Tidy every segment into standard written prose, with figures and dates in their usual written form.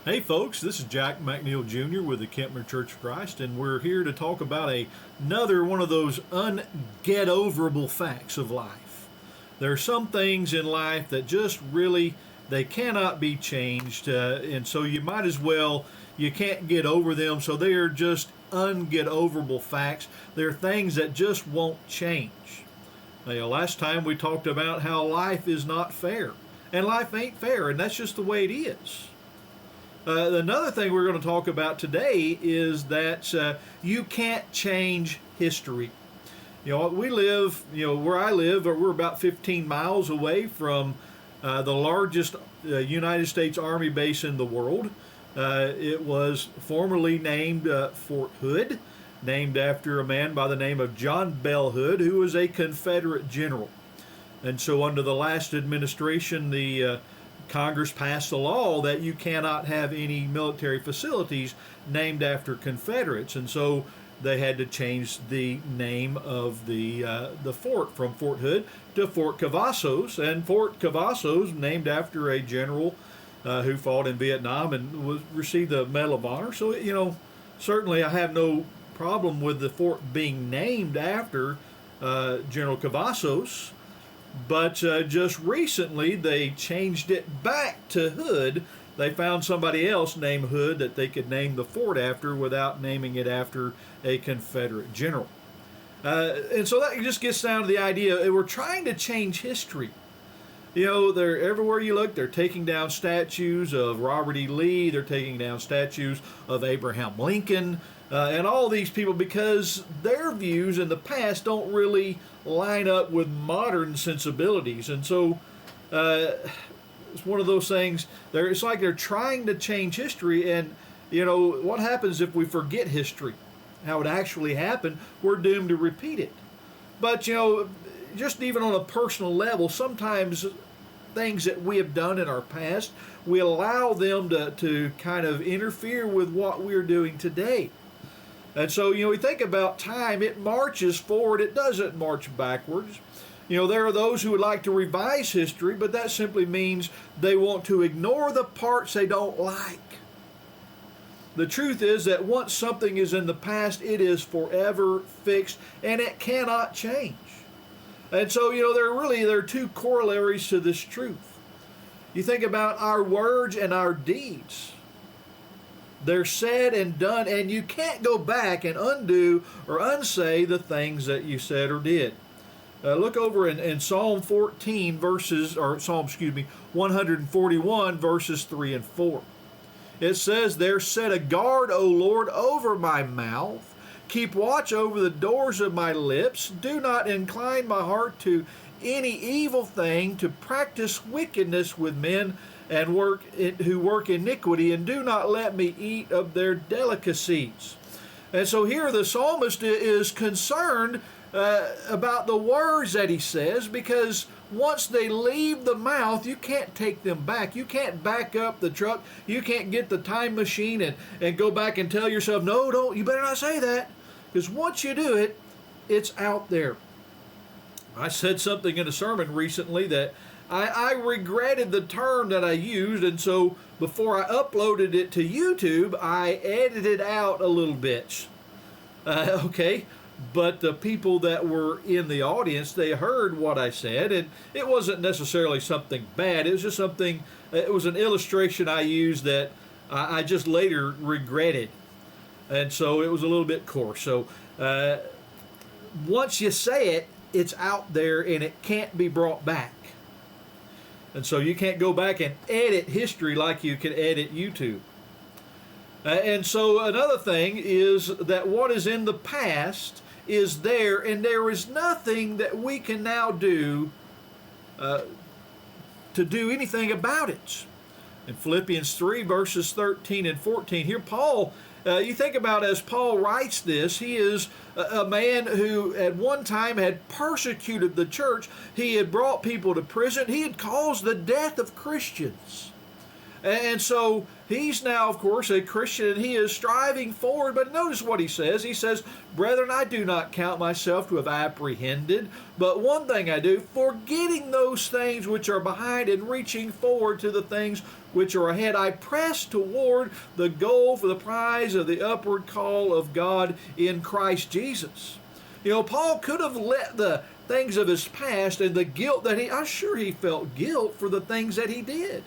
Hey folks, this is Jack McNeil Jr. with the Kempner Church of Christ, and we're here to talk about another one of those ungetoverable facts of life. There are some things in life that just really, they cannot be changed, and so you might as well, you can't get over them, so they are just ungetoverable facts. They're things that just won't change. Now, last time we talked about how life is not fair, and life ain't fair, and that's just the way it is. Another thing we're going to talk about today is that you can't change history. We live, where I live, we're about 15 miles away from the largest United States Army base in the world. It was formerly named Fort Hood, named after a man by the name of John Bell Hood, who was a Confederate general. And so under the last administration, the Congress passed a law that you cannot have any military facilities named after Confederates, and so they had to change the name of the fort from Fort Hood to Fort Cavazos, and Fort Cavazos named after a general who fought in Vietnam and received the Medal of Honor. So certainly I have no problem with the fort being named after General Cavazos. But just recently they changed it back to Hood. They found somebody else named Hood that they could name the fort after without naming it after a Confederate general. And so that just gets down to the idea we're trying to change history. They're everywhere you look, they're taking down statues of Robert E. Lee, they're taking down statues of Abraham Lincoln, and all these people because their views in the past don't really line up with modern sensibilities. And so it's one of those things, it's like they're trying to change history, and what happens if we forget history, how it actually happened? We're doomed to repeat it. But just even on a personal level, sometimes things that we have done in our past, we allow them to kind of interfere with what we're doing today. And so, we think about time, it marches forward, it doesn't march backwards. There are those who would like to revise history, but that simply means they want to ignore the parts they don't like. The truth is that once something is in the past, it is forever fixed, and it cannot change. And so, there are two corollaries to this truth. You think about our words and our deeds. They're said and done, and you can't go back and undo or unsay the things that you said or did. Look over in Psalm 141, verses 3 and 4. It says, "There set a guard, O Lord, over my mouth. Keep watch over the doors of my lips. Do not incline my heart to any evil thing, to practice wickedness with men and who work iniquity, and do not let me eat of their delicacies." And so here the psalmist is concerned about the words that he says, because once they leave the mouth, you can't take them back. You can't back up the truck. You can't get the time machine and go back and tell yourself, no, don't, you better not say that. Because once you do it, it's out there. I said something in a sermon recently that I regretted the term that I used, and so before I uploaded it to YouTube, I edited out a little bit. Okay, but the people that were in the audience, they heard what I said, and it wasn't necessarily something bad. It was just something, it was an illustration I used that I just later regretted. And so it was a little bit coarse. So once you say it, it's out there and it can't be brought back. And so you can't go back and edit history like you can edit YouTube. And so another thing is that what is in the past is there, and there is nothing that we can now do to do anything about it. In Philippians 3, verses 13 and 14, here Paul, you think about as Paul writes this, he is a man who at one time had persecuted the church. He had brought people to prison. He had caused the death of Christians. And so he's now, of course, a Christian, and he is striving forward. But notice what he says. He says, "Brethren, I do not count myself to have apprehended, but one thing I do, forgetting those things which are behind and reaching forward to the things which are ahead, I press toward the goal for the prize of the upward call of God in Christ Jesus." You know, Paul could have let the things of his past and the guilt that I'm sure he felt guilt for the things that he did.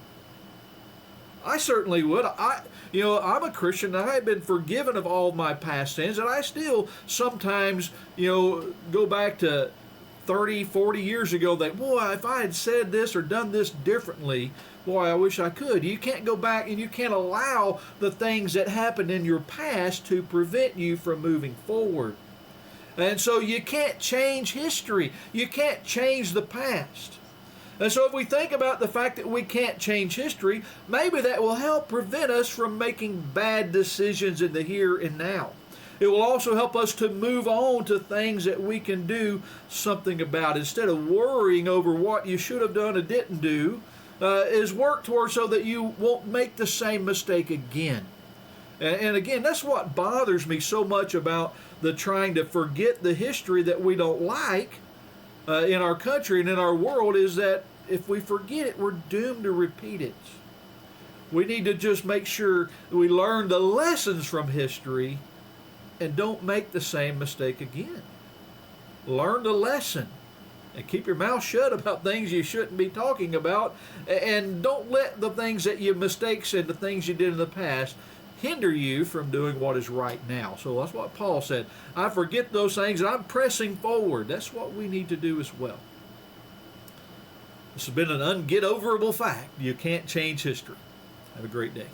I certainly would. I'm a Christian, and I have been forgiven of all my past sins, and I still sometimes, go back to 30, 40 years ago that, boy, if I had said this or done this differently, boy, I wish I could. You can't go back, and you can't allow the things that happened in your past to prevent you from moving forward. And so you can't change history. You can't change the past. And so if we think about the fact that we can't change history, maybe that will help prevent us from making bad decisions in the here and now. It will also help us to move on to things that we can do something about. Instead of worrying over what you should have done or didn't do, is work towards so that you won't make the same mistake again. And again, that's what bothers me so much about the trying to forget the history that we don't like in our country and in our world, is that if we forget it, we're doomed to repeat it. We need to just make sure we learn the lessons from history and don't make the same mistake again. Learn the lesson and keep your mouth shut about things you shouldn't be talking about, and don't let the things that you mistakes and the things you did in the past hinder you from doing what is right now. So that's what Paul said. I forget those things and I'm pressing forward. That's what we need to do as well. This has been an ungetoverable fact. You can't change history. Have a great day.